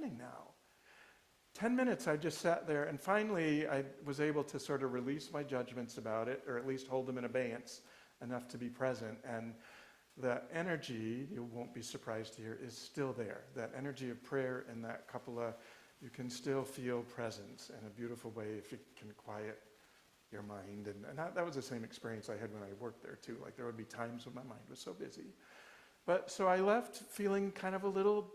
happening now? 10 minutes I just sat there, and finally I was able to sort of release my judgments about it, or at least hold them in abeyance enough to be present. And that energy, you won't be surprised to hear, is still there. That energy of prayer and that couple of, you can still feel presence in a beautiful way if you can quiet your mind. And that was the same experience I had when I worked there too. Like there would be times when my mind was so busy. But so I left feeling kind of a little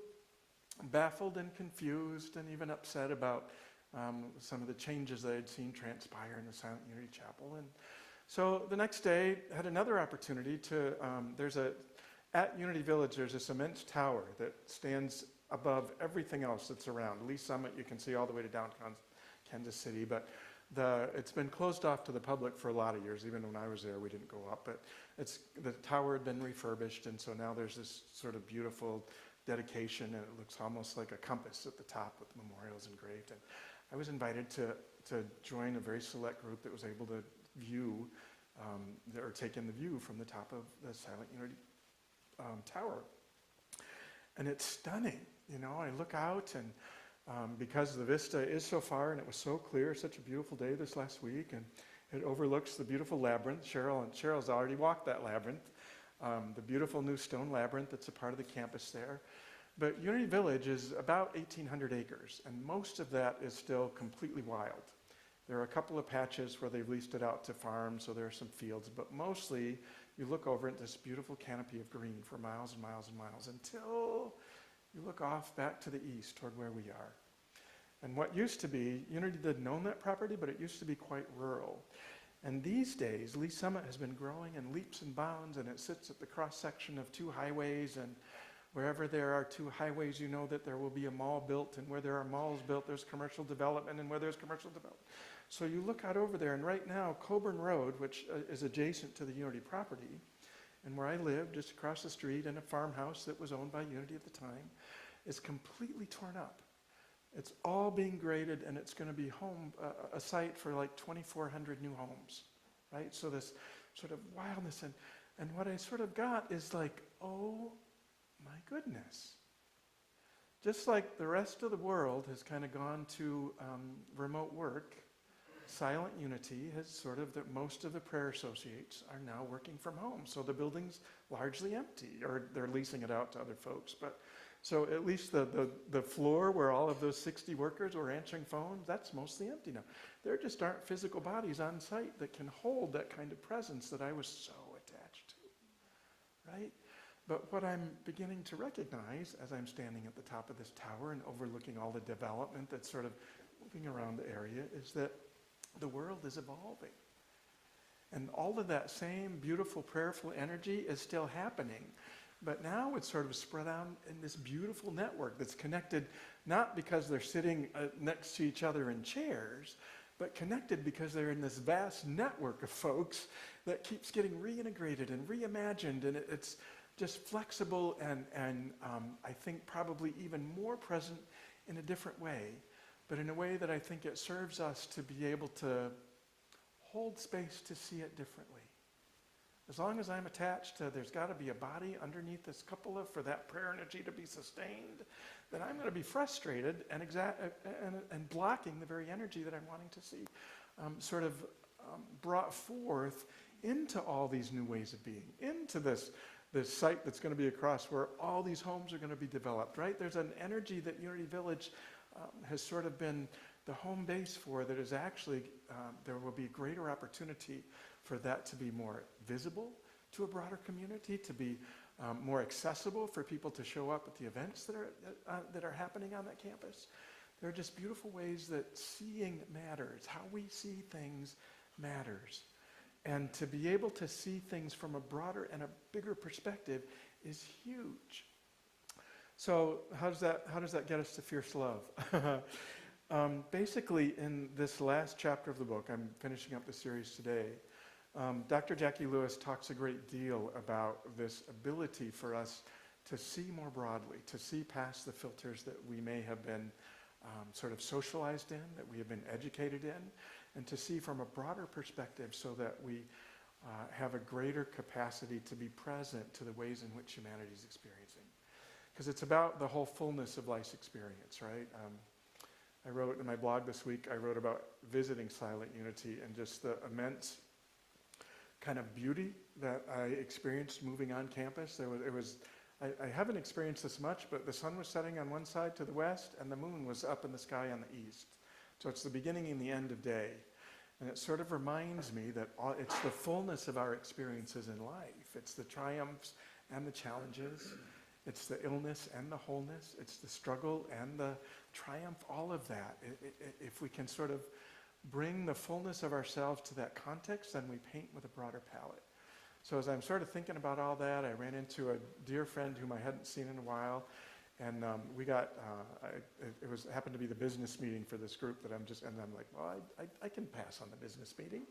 baffled and confused and even upset about some of the changes that I'd seen transpire in the Silent Unity Chapel. And so the next day, I had another opportunity to, at Unity Village, there's this immense tower that stands above everything else that's around. Lee Summit, you can see all the way to downtown Kansas City, but it's been closed off to the public for a lot of years. Even when I was there, we didn't go up, but the tower had been refurbished, and so now there's this sort of beautiful dedication, and it looks almost like a compass at the top with memorials engraved. And I was invited to join a very select group that was able to view, or take in the view from the top of the Silent Unity Tower. And it's stunning, you know. I look out, and because the vista is so far, and it was so clear, such a beautiful day this last week, and it overlooks the beautiful labyrinth. Cheryl's already walked that labyrinth, the beautiful new stone labyrinth that's a part of the campus there. But Unity Village is about 1,800 acres, and most of that is still completely wild. There are a couple of patches where they've leased it out to farms, so there are some fields, but mostly you look over at this beautiful canopy of green for miles and miles and miles until you look off back to the east toward where we are. And what used to be, Unity didn't own that property, but it used to be quite rural. And these days, Lee Summit has been growing in leaps and bounds, and it sits at the cross-section of two highways, and wherever there are two highways, you know that there will be a mall built, and where there are malls built, there's commercial development, and where there's commercial development. So you look out over there, and right now, Coburn Road, which is adjacent to the Unity property, and where I live, just across the street in a farmhouse that was owned by Unity at the time, is completely torn up. It's all being graded, and it's going to be a site for like 2,400 new homes, right? So this sort of wildness, and what I sort of got is like, oh my goodness. Just like the rest of the world has kind of gone to remote work, Silent Unity has sort of, most of the prayer associates are now working from home. So the building's largely empty, or they're leasing it out to other folks. But so at least the floor where all of those 60 workers were answering phones, that's mostly empty now. There just aren't physical bodies on site that can hold that kind of presence that I was so attached to, right? But what I'm beginning to recognize as I'm standing at the top of this tower and overlooking all the development that's sort of moving around the area is that the world is evolving. And all of that same beautiful, prayerful energy is still happening. But now it's sort of spread out in this beautiful network that's connected, not because they're sitting next to each other in chairs, but connected because they're in this vast network of folks that keeps getting reintegrated and reimagined, and it's just flexible and I think probably even more present in a different way, but in a way that I think it serves us to be able to hold space to see it differently. As long as I'm attached to, there's got to be a body underneath this cupola for that prayer energy to be sustained, then I'm going to be frustrated and blocking the very energy that I'm wanting to see brought forth into all these new ways of being, into this site that's going to be across where all these homes are going to be developed, right? There's an energy that Unity Village has sort of been the home base for that is actually, there will be greater opportunity for that to be more visible to a broader community, to be more accessible for people to show up at the events that are happening on that campus. There are just beautiful ways that seeing matters. How we see things matters. And to be able to see things from a broader and a bigger perspective is huge. So how does that get us to fierce love? Basically, in this last chapter of the book, I'm finishing up the series today, Dr. Jackie Lewis talks a great deal about this ability for us to see more broadly, to see past the filters that we may have been sort of socialized in, that we have been educated in, and to see from a broader perspective so that we have a greater capacity to be present to the ways in which humanity is experiencing. because it's about the whole fullness of life's experience, right? I wrote in my blog this week, I wrote about visiting Silent Unity and just the immense kind of beauty that I experienced moving on campus. I haven't experienced this much, but the sun was setting on one side to the west and the moon was up in the sky on the east. So it's the beginning and the end of day. And it sort of reminds me that it's the fullness of our experiences in life. It's the triumphs and the challenges. It's the illness and the wholeness. It's the struggle and the triumph, all of that. If we can sort of bring the fullness of ourselves to that context, then we paint with a broader palette. So as I'm sort of thinking about all that, I ran into a dear friend whom I hadn't seen in a while, and we got, it happened to be the business meeting for this group that I'm like, well, I can pass on the business meeting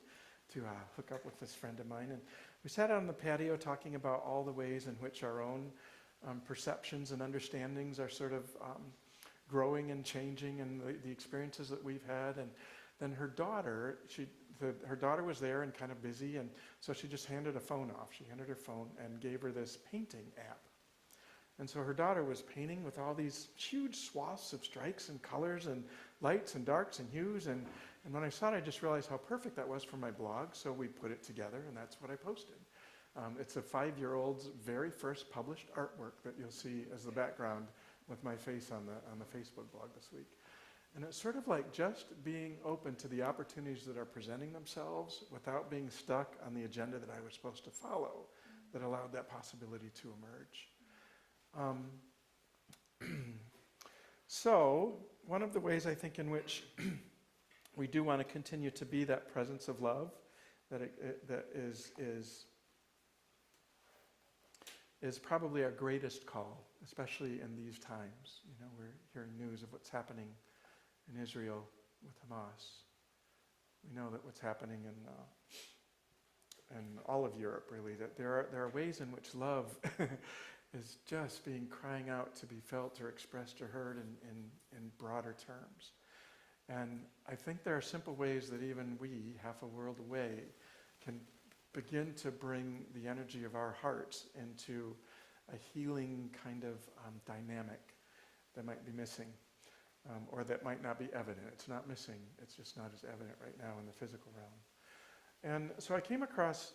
to hook up with this friend of mine. And we sat out on the patio talking about all the ways in which our own perceptions and understandings are sort of growing and changing, and the experiences that we've had. And then her daughter, her daughter was there and kind of busy, and so she just handed a phone off. She handed her phone and gave her this painting app. And so her daughter was painting with all these huge swaths of strikes and colors and lights and darks and hues. And when I saw it, I just realized how perfect that was for my blog. So we put it together, and that's what I posted. It's a 5-year-old's very first published artwork that you'll see as the background with my face on the Facebook blog this week. And it's sort of like just being open to the opportunities that are presenting themselves without being stuck on the agenda that I was supposed to follow that allowed that possibility to emerge. So one of the ways I think in which we do want to continue to be that presence of love that is probably our greatest call, especially in these times. You know, we're hearing news of what's happening in Israel with Hamas. We know that what's happening in all of Europe, really, that there are ways in which love is just crying out to be felt or expressed or heard in broader terms. And I think there are simple ways that even we, half a world away, can begin to bring the energy of our hearts into a healing kind of dynamic that might be missing, or that might not be evident. It's not missing, it's just not as evident right now in the physical realm. And so I came across,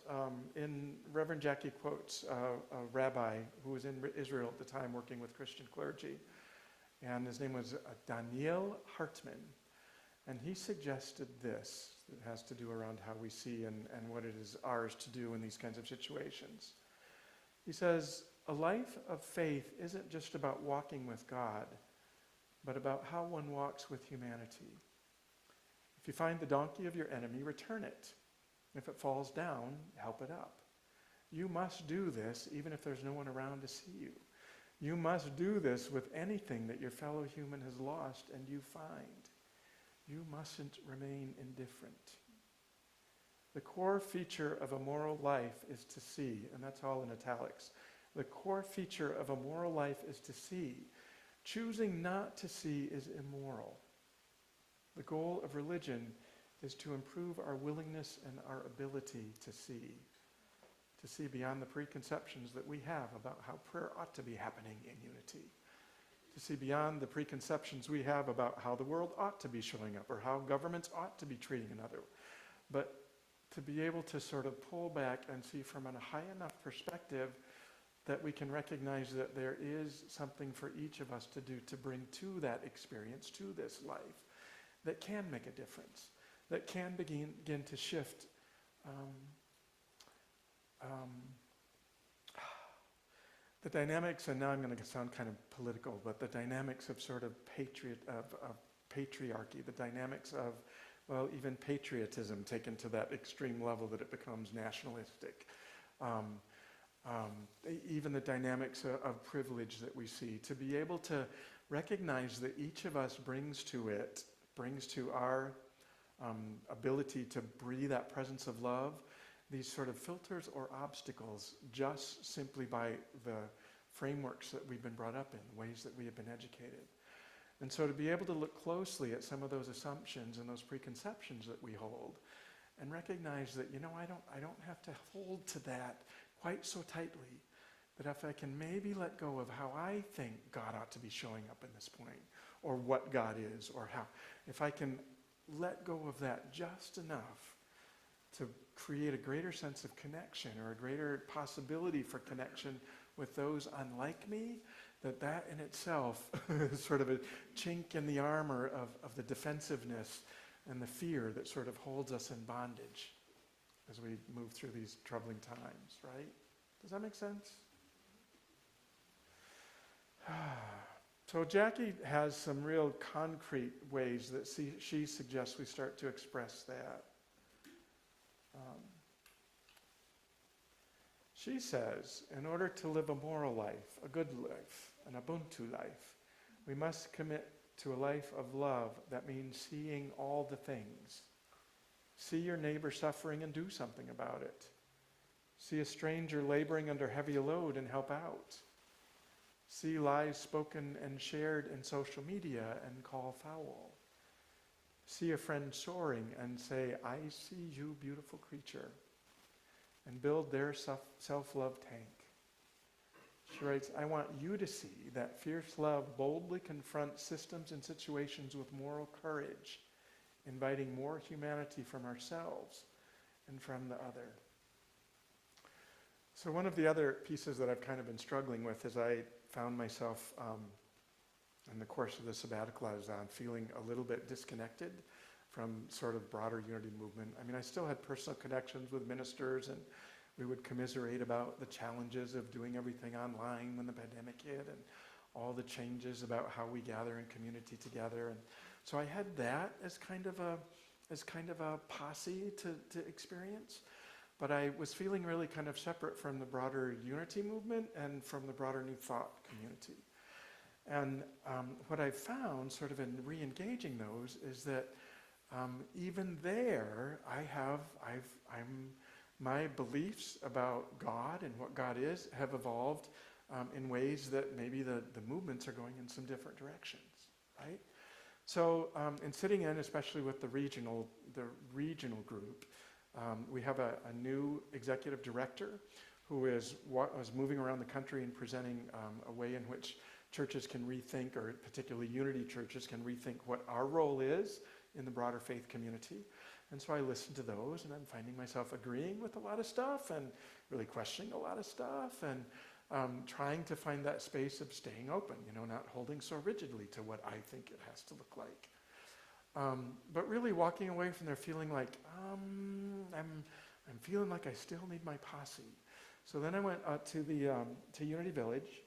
in Reverend Jackie Quotes, a rabbi who was in Israel at the time working with Christian clergy, and his name was Daniel Hartman. And he suggested this, that has to do around how we see and what it is ours to do in these kinds of situations. He says, a life of faith isn't just about walking with God, but about how one walks with humanity. If you find the donkey of your enemy, return it. If it falls down, help it up. You must do this even if there's no one around to see you. You must do this with anything that your fellow human has lost and you find. You mustn't remain indifferent. The core feature of a moral life is to see, and that's all in italics. The core feature of a moral life is to see. Choosing not to see is immoral. The goal of religion is to improve our willingness and our ability to see beyond the preconceptions that we have about how prayer ought to be happening in unity. To see beyond the preconceptions we have about how the world ought to be showing up or how governments ought to be treating another. But to be able to sort of pull back and see from a high enough perspective that we can recognize that there is something for each of us to do to bring to that experience, to this life, that can make a difference, that can begin to shift the dynamics, and now I'm going to sound kind of political, but the dynamics of sort of patriarchy, the dynamics of, well, even patriotism taken to that extreme level that it becomes nationalistic. Even the dynamics of privilege that we see, to be able to recognize that each of us brings to our ability to breathe that presence of love, these sort of filters or obstacles just simply by the frameworks that we've been brought up in, the ways that we have been educated. And so to be able to look closely at some of those assumptions and those preconceptions that we hold and recognize that, I don't have to hold to that quite so tightly, that if I can maybe let go of how I think God ought to be showing up in this point, or what God is, or how, if I can let go of that just enough to create a greater sense of connection or a greater possibility for connection with those unlike me, that in itself is sort of a chink in the armor of the defensiveness and the fear that sort of holds us in bondage as we move through these troubling times, right? Does that make sense? So Jackie has some real concrete ways that she suggests we start to express that. She says, in order to live a moral life, a good life, an Ubuntu life, we must commit to a life of love. That means seeing all the things. See your neighbor suffering and do something about it. See a stranger laboring under heavy load and help out. See lies spoken and shared in social media and call foul. See a friend soaring and say, I see you, beautiful creature, and build their self-love tank. She writes, I want you to see that fierce love boldly confronts systems and situations with moral courage, inviting more humanity from ourselves and from the other. So one of the other pieces that I've kind of been struggling with is I found myself in the course of the sabbatical I was on feeling a little bit disconnected from sort of broader unity movement. I mean, I still had personal connections with ministers, and we would commiserate about the challenges of doing everything online when the pandemic hit and all the changes about how we gather in community together. And so I had that as kind of a posse to experience. But I was feeling really kind of separate from the broader unity movement and from the broader New Thought community. And what I found sort of in re-engaging those is that even there, my beliefs about God and what God is have evolved in ways that maybe the movements are going in some different directions, right? So in sitting in, especially with the regional group, we have a new executive director who was moving around the country and presenting a way in which churches can rethink, or particularly unity churches can rethink what our role is in the broader faith community. And so I listened to those, and I'm finding myself agreeing with a lot of stuff and really questioning a lot of stuff, and trying to find that space of staying open, not holding so rigidly to what I think it has to look like. But really walking away from there feeling like, I'm feeling like I still need my posse. So then I went to Unity Village.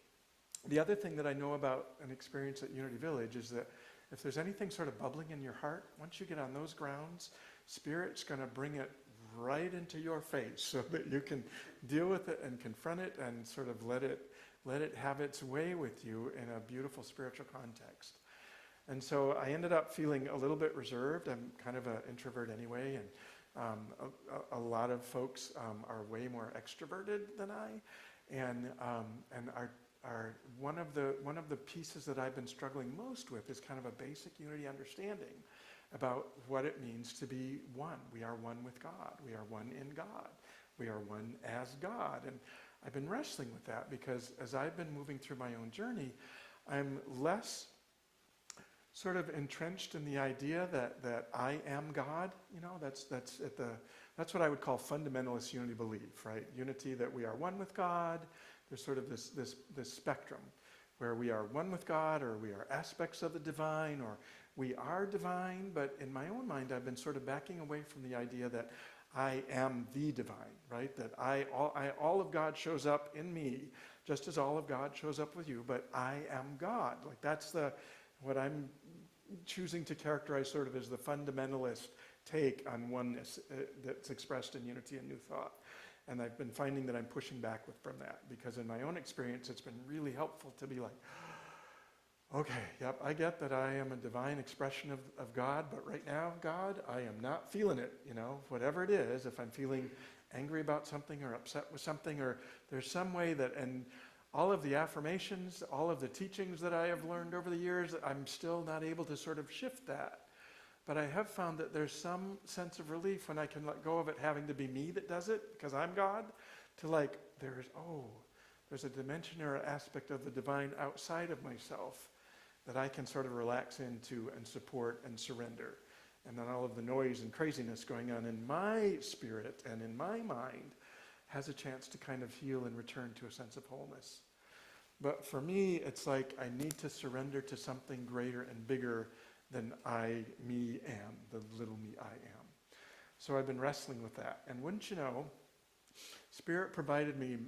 The other thing that I know about an experience at Unity Village is that if there's anything sort of bubbling in your heart, once you get on those grounds, Spirit's going to bring it right into your face so that you can deal with it and confront it and sort of let it have its way with you in a beautiful spiritual context. And so I ended up feeling a little bit reserved. I'm kind of an introvert anyway, and a lot of folks are way more extroverted than I, and are one of the pieces that I've been struggling most with is kind of a basic unity understanding about what it means to be one. We are one with God. We are one in God. We are one as God. And I've been wrestling with that because as I've been moving through my own journey, I'm less sort of entrenched in the idea that I am God. That's what I would call fundamentalist unity belief, right? Unity, that we are one with God. There's sort of this spectrum where we are one with God, or we are aspects of the divine, or we are divine. But in my own mind, I've been sort of backing away from the idea that I am the divine, right? That all of God shows up in me, just as all of God shows up with you. But I am God. Like that's what I'm choosing to characterize sort of as the fundamentalist take on oneness that's expressed in Unity and New Thought. And I've been finding that I'm pushing back from that, because in my own experience, it's been really helpful to be like, okay, yep, I get that I am a divine expression of God, but right now, God, I am not feeling it, whatever it is. If I'm feeling angry about something or upset with something, or there's some way that, and all of the affirmations, all of the teachings that I have learned over the years, I'm still not able to sort of shift that. But I have found that there's some sense of relief when I can let go of it having to be me that does it, because I'm God, to like, There's a dimension or aspect of the divine outside of myself that I can sort of relax into and support and surrender. And then all of the noise and craziness going on in my spirit and in my mind has a chance to kind of heal and return to a sense of wholeness. But for me, it's like I need to surrender to something greater and bigger than me am, the little me I am. So I've been wrestling with that. And wouldn't you know, Spirit provided me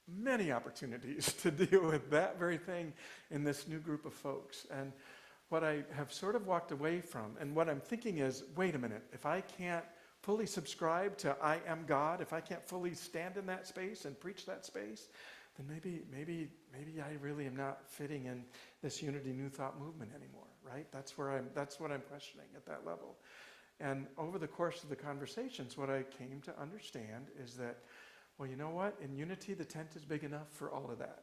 many opportunities to deal with that very thing in this new group of folks. And what I have sort of walked away from, and what I'm thinking is, wait a minute, if I can't fully subscribe to I am God, if I can't fully stand in that space and preach that space, then maybe I really am not fitting in this Unity New Thought movement anymore, right? That's what I'm questioning at that level. And over the course of the conversations, what I came to understand is that, well, you know what? In Unity, the tent is big enough for all of that.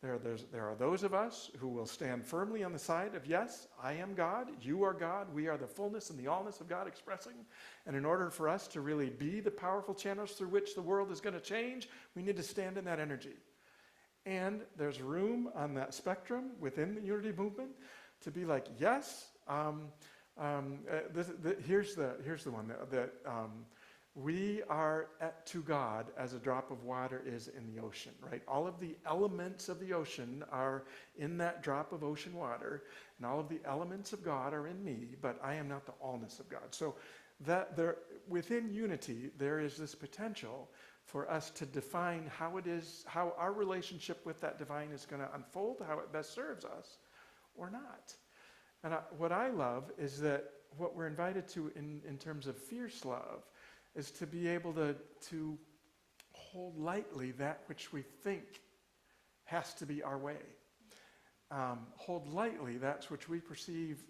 There are those of us who will stand firmly on the side of, yes, I am God, you are God, we are the fullness and the allness of God expressing. And in order for us to really be the powerful channels through which the world is going to change, we need to stand in that energy. And there's room on that spectrum within the Unity movement to be like, yes, here's the one that we are to God as a drop of water is in the ocean, right? All of the elements of the ocean are in that drop of ocean water, and all of the elements of God are in me, but I am not the allness of God. So that there, within Unity, there is this potential for us to define how our relationship with that divine is going to unfold, how it best serves us, or not. And what I love is that what we're invited to in terms of fierce love is to be able to hold lightly that which we think has to be our way. Hold lightly that which we perceive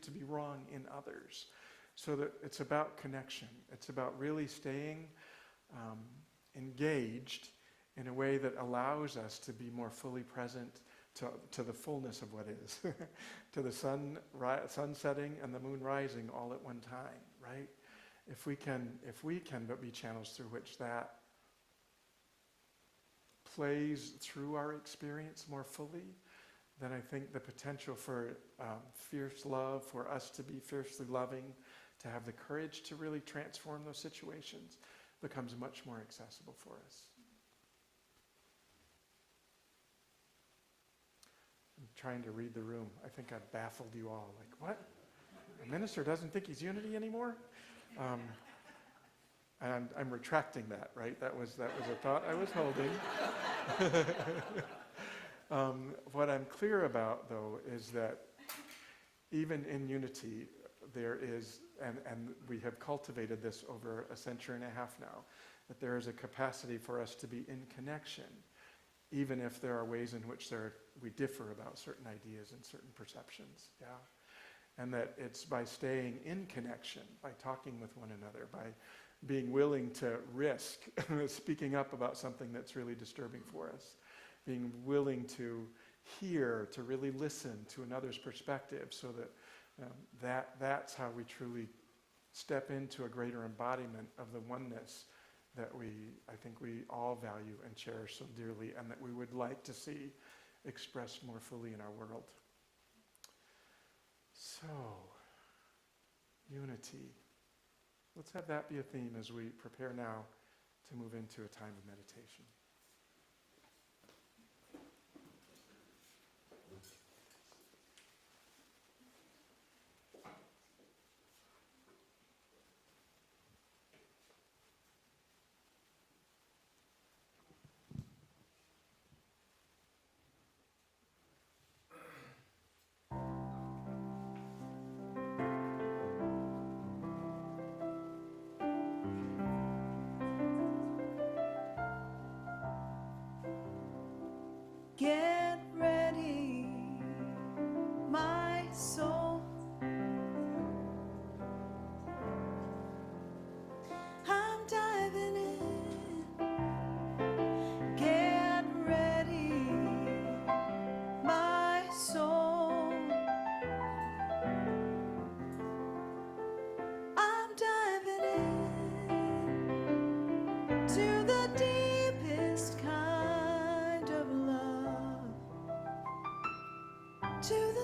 to be wrong in others. So that it's about connection. It's about really staying engaged in a way that allows us to be more fully present to the fullness of what is, to the sun setting and the moon rising all at one time, right? If we can but be channels through which that plays through our experience more fully, then I think the potential for fierce love, for us to be fiercely loving, to have the courage to really transform those situations, becomes much more accessible for us. I'm trying to read the room. I think I've baffled you all. Like, what? A minister doesn't think he's Unity anymore? And I'm retracting that, right? That was a thought I was holding. What I'm clear about, though, is that even in Unity, there is, and we have cultivated this over a century and a half now, that there is a capacity for us to be in connection, even if there are ways in which we differ about certain ideas and certain perceptions, yeah? And that it's by staying in connection, by talking with one another, by being willing to risk speaking up about something that's really disturbing for us, being willing to hear, to really listen to another's perspective, so that that's how we truly step into a greater embodiment of the oneness that I think we all value and cherish so dearly, and that we would like to see expressed more fully in our world. So, Unity. Let's have that be a theme as we prepare now to move into a time of meditation. Get ready, my soul. I'm diving in. Get ready, my soul. I'm diving in to the deepest kind.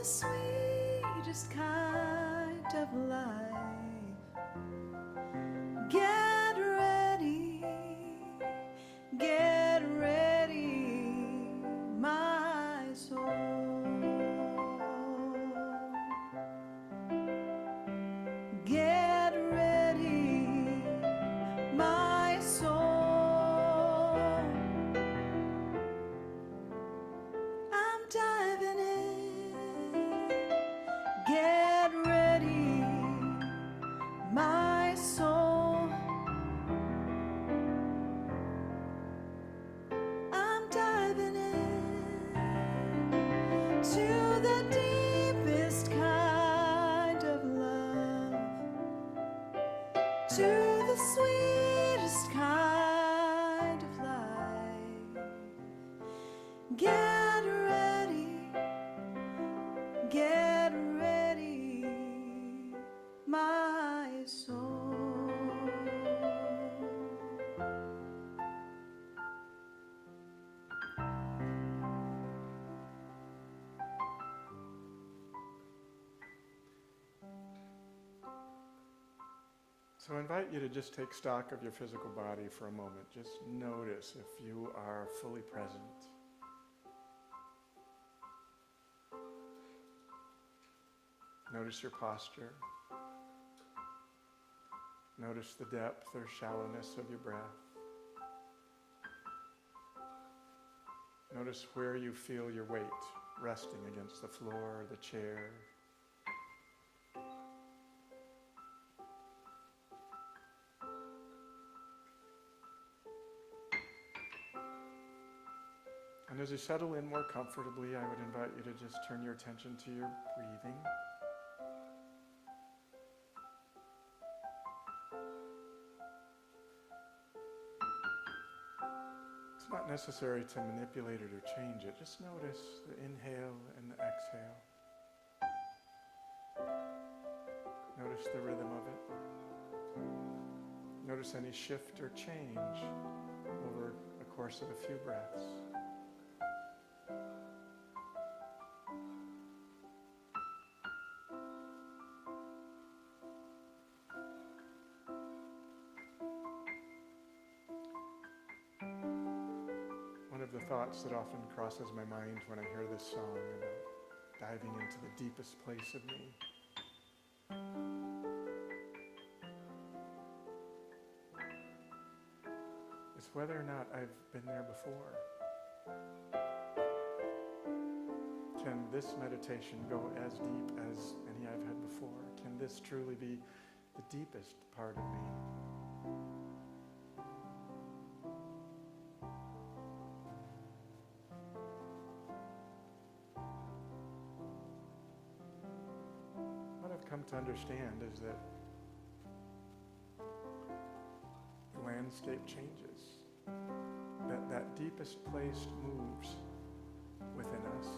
sweetest kind of life. Get ready, my soul. Get ready, my soul. I'm diving in. Get ready, my soul. I'm diving in to the deepest kind of love, to the sweetest kind of life. Get ready, my soul. So I invite you to just take stock of your physical body for a moment. Just notice if you are fully present. Notice your posture. Notice the depth or shallowness of your breath. Notice where you feel your weight resting against the floor, the chair. And as you settle in more comfortably, I would invite you to just turn your attention to your breathing. It's not necessary to manipulate it or change it. Just notice the inhale and the exhale. Notice the rhythm of it. Notice any shift or change over the course of a few breaths. One of the thoughts that often crosses my mind when I hear this song about diving into the deepest place of me is whether or not I've been there before. Can this meditation go as deep as any I've had before? Can this truly be the deepest part of me? What I've come to understand is that the landscape changes, that that deepest place moves within us.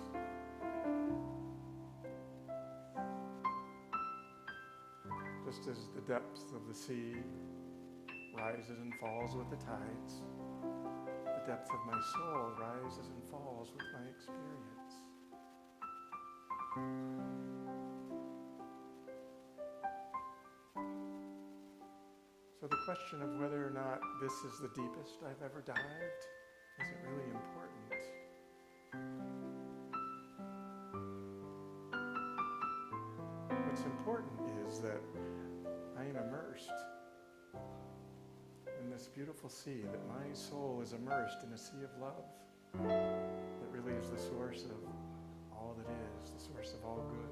Just as the depth of the sea rises and falls with the tides, the depth of my soul rises and falls with my experience. So the question of whether or not this is the deepest I've ever dived, is it really important? What's important is that I am immersed in this beautiful sea, that my soul is immersed in a sea of love that really is the source of all that is, the source of all good.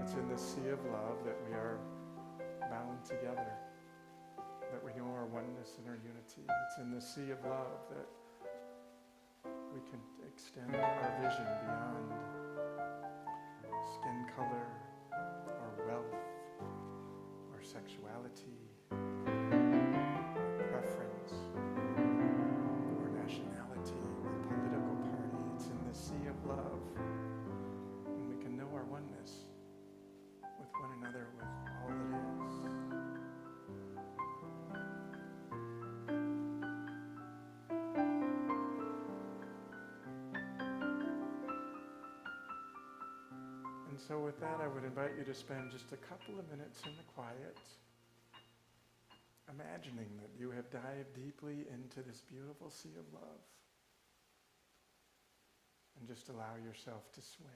It's in this sea of love that we are bound together, that we know our oneness and our unity. It's in this sea of love that we can extend our vision beyond skin color, or wealth, or sexuality, or preference, or nationality, or political party. It's in this sea of love when we can know our oneness with one another, with all that is. And so with that, I would invite you to spend just a couple of minutes in the quiet, imagining that you have dived deeply into this beautiful sea of love. And just allow yourself to swim.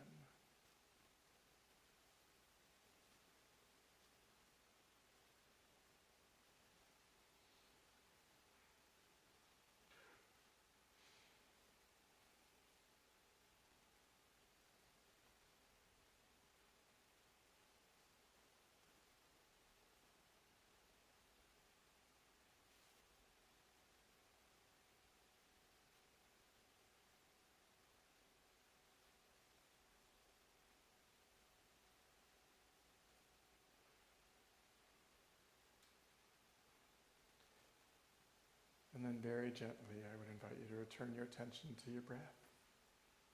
And then very gently, I would invite you to return your attention to your breath.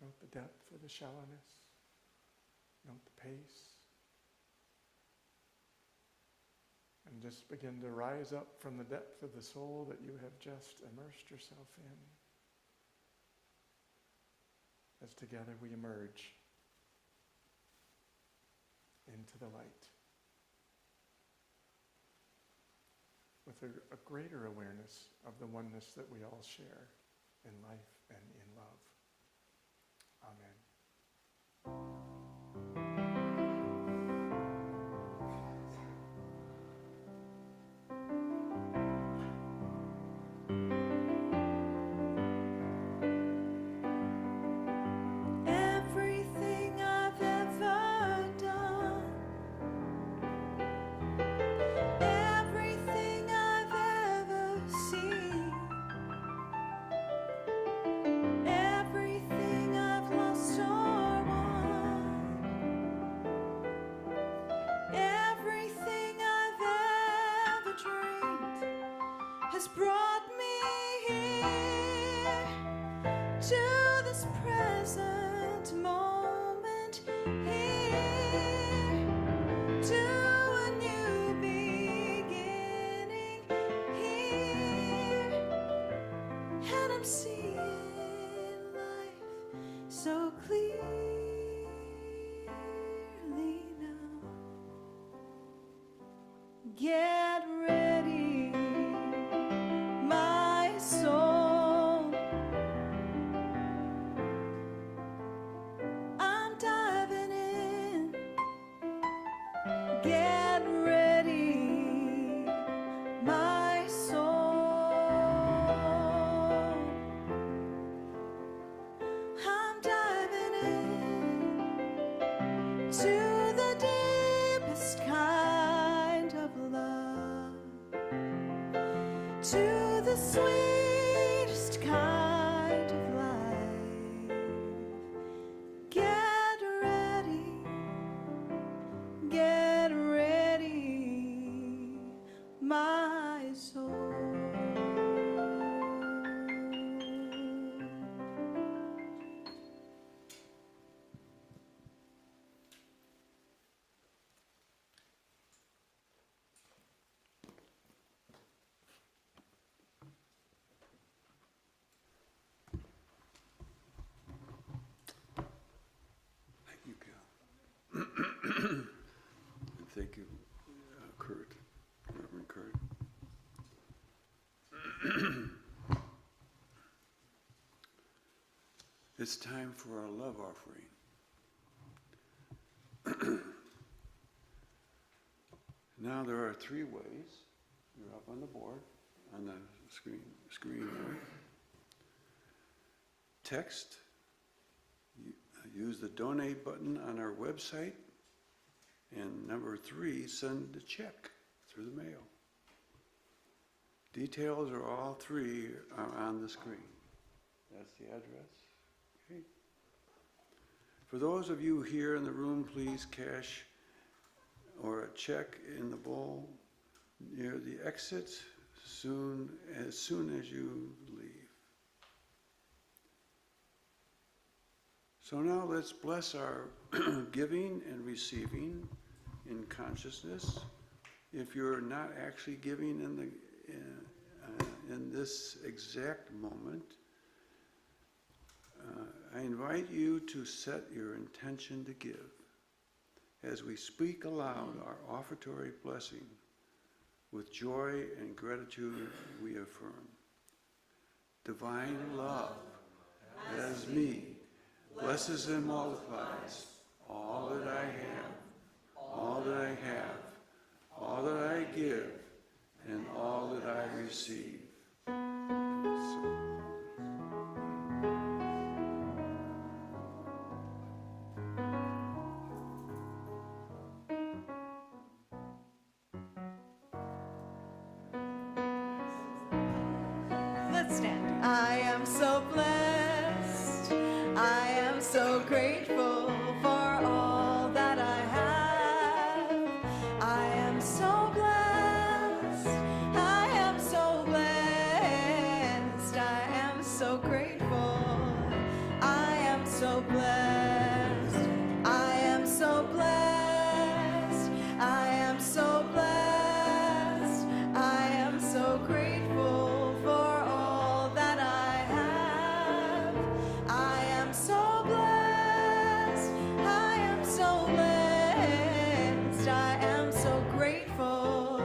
Note the depth or the shallowness. Note the pace. And just begin to rise up from the depth of the soul that you have just immersed yourself in. As together we emerge into the light. With a greater awareness of the oneness that we all share in life and in love. Amen. Everything I've ever done, everything I've ever seen, everything I've lost or won, everything I've ever dreamed has brought me here to this present moment, here to a new beginning, here, and I'm seeing life so clearly now. Get ready, my soul. I'm diving in. Get ready, my soul. I'm diving in to the deepest kind of love, to the sweetest kind of life. Get ready, my soul. Thank you, Cal. And thank you, Kurt, Reverend Kurt. It's time for our love offering. Now there are 3 ways. You're up on the board, on the screen there. Text. Use the donate button on our website. And number 3, send a check through the mail. Details are all 3 are on the screen. That's the address. Okay. For those of you here in the room, please cash or a check in the bowl near the exit as soon as you leave. So now let's bless our giving and receiving in consciousness. If you're not actually giving in this exact moment, I invite you to set your intention to give. as we speak aloud our offertory blessing. With joy and gratitude we affirm. Divine love, as me, blesses and multiplies all that I have, all that I have, all that I give, and all that I receive. Let's stand. I am so blessed. I am so grateful for all that I have. I am so blessed. I am so blessed. I am so grateful. I am so blessed. I am so blessed. I am so blessed. I am so grateful for all that I have. I am so blessed. I am so blessed. I am so grateful.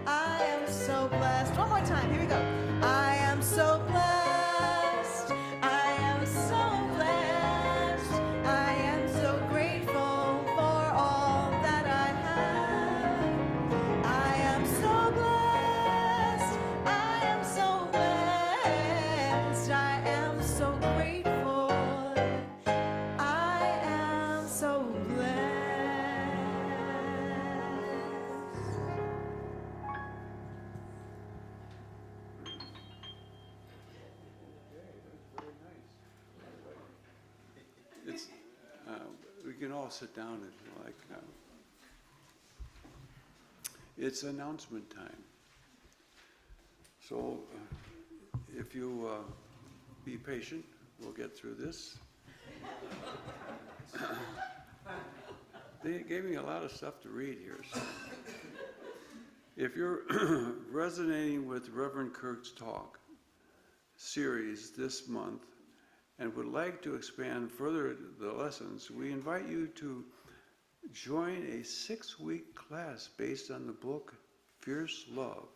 I am so blessed. One more time. Here we go. I am so blessed. I am so blessed. I am so grateful for all that I have. I am so blessed. I am so blessed. I am so grateful. I am so blessed. It's, we can all sit down if you like. It's announcement time. So if you be patient, we'll get through this. They gave me a lot of stuff to read here. So. If you're resonating with Reverend Kirk's talk series this month and would like to expand further the lessons, we invite you to join a 6-week class based on the book Fierce Love,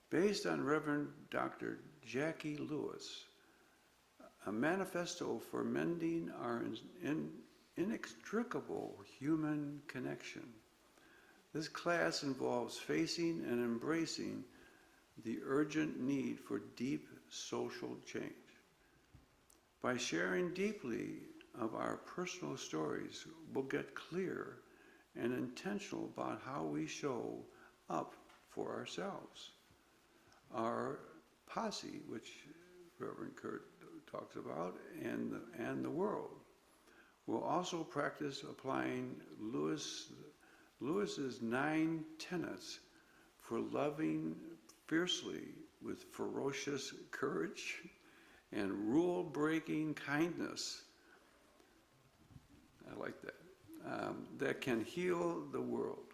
based on Reverend Dr. Jackie Lewis, a manifesto for mending our inextricable human connection. This class involves facing and embracing the urgent need for deep social change. By sharing deeply of our personal stories, we'll get clear and intentional about how we show up for ourselves, our posse, which Reverend Kurt talks about, and the world. We'll also practice applying Lewis's 9 tenets for loving fiercely with ferocious courage and rule-breaking kindness. I like that. That can heal the world.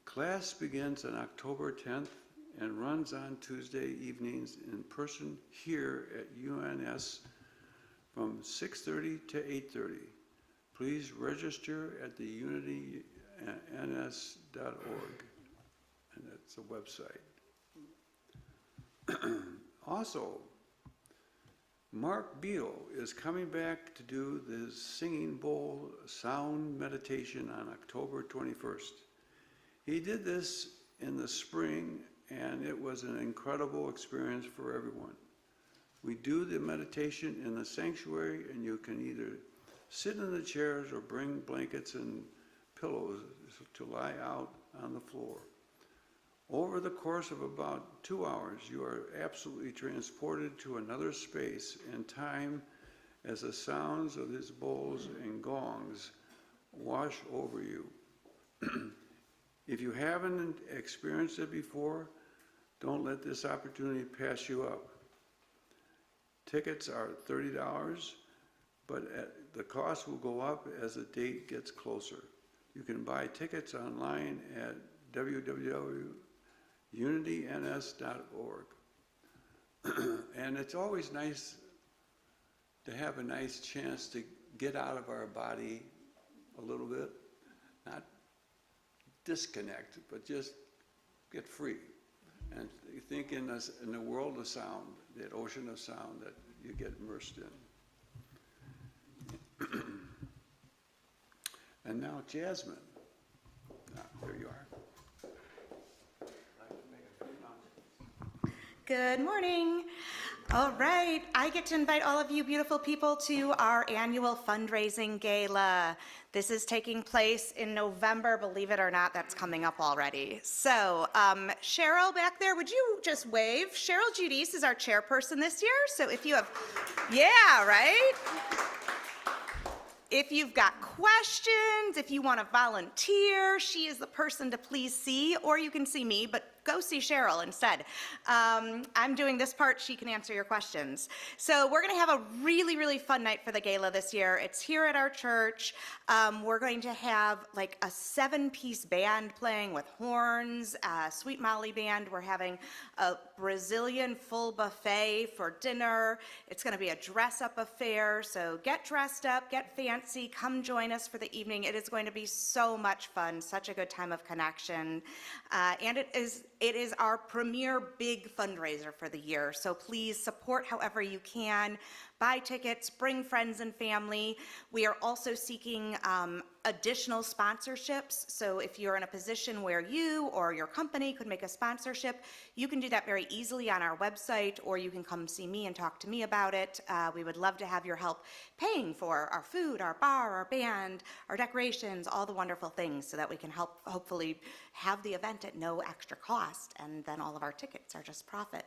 Class begins on October 10th and runs on Tuesday evenings in person here at UNS from 6:30 to 8:30. Please register at the unityns.org, and that's a website. Also, Mark Beal is coming back to do the Singing Bowl sound meditation on October 21st. He did this in the spring, and it was an incredible experience for everyone. We do the meditation in the sanctuary, and you can either sit in the chairs or bring blankets and pillows to lie out on the floor. Over the course of about 2 hours, you are absolutely transported to another space and time as the sounds of his bowls and gongs wash over you. If you haven't experienced it before, don't let this opportunity pass you up. Tickets are $30, but the cost will go up as the date gets closer. You can buy tickets online at www.unityns.org. And it's always nice to have a nice chance to get out of our body a little bit. Not disconnect, but just get free. And you think in the world of sound, that ocean of sound that you get immersed in. And now Jasmine. There you are. Good morning. All right, I get to invite all of you beautiful people to our annual fundraising gala. This is taking place in November, believe it or not, that's coming up already. So Cheryl back there, would you just wave? Cheryl Giudice is our chairperson this year, so if you have, yeah, right? If you've got questions, if you want to volunteer, she is the person to please see, or you can see me, but go see Cheryl instead. I'm doing this part, she can answer your questions. So we're gonna have a really, really fun night for the gala this year. It's here at our church. We're going to have like a 7-piece band playing with horns, Sweet Molly Band. We're having a Brazilian full buffet for dinner. It's gonna be a dress-up affair, so get dressed up, get fancy, come join us for the evening. It is going to be so much fun, such a good time of connection. And it is our premier big fundraiser for the year, so please support however you can. Buy tickets, bring friends and family. We are also seeking additional sponsorships, so if you're in a position where you or your company could make a sponsorship, you can do that very easily on our website, or you can come see me and talk to me about it. We would love to have your help paying for our food, our bar, our band, our decorations, all the wonderful things, so that we can help hopefully have the event at no extra cost, and then all of our tickets are just profit.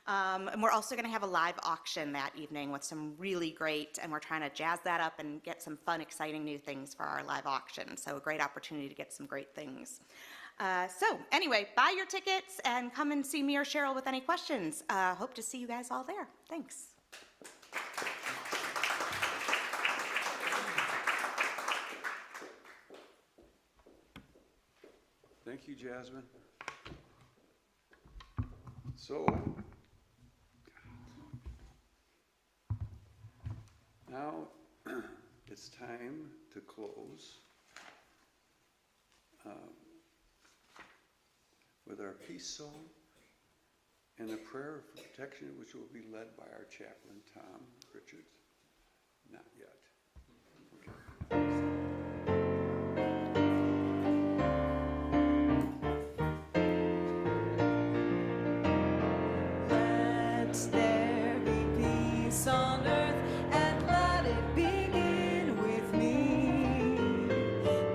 And we're also going to have a live auction that evening with some really great, and we're trying to jazz that up and get some fun, exciting new things for our live auction. So a great opportunity to get some great things. So anyway, buy your tickets and come and see me or Cheryl with any questions. Hope to see you guys all there. Thanks. Thank you, Jasmine. So, now it's time to close with our peace song and a prayer for protection, which will be led by our chaplain, Tom Richards. Not yet. Okay. There be peace on earth, and let it begin with me.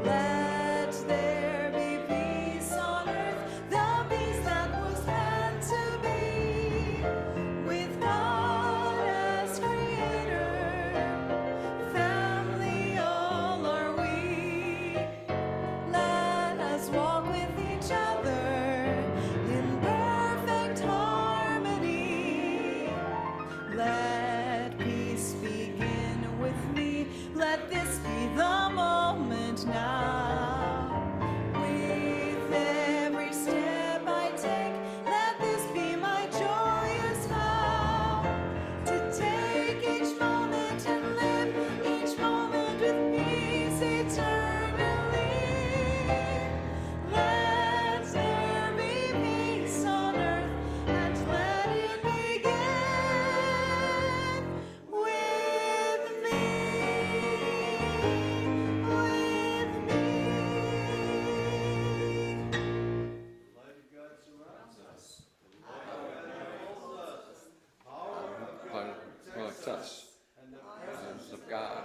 Let there be peace on earth, the peace that was meant to be. With God as creator, family all are we. Let us walk with each other in perfect harmony. Let peace begin with me. Let this be the moment now. With every step I take, let this be my joyous vow. To take each moment and live each moment with peace eternally. Let there be peace on earth, and let it begin with me. With me. The light of God surrounds us. Protects us. And the Presence of God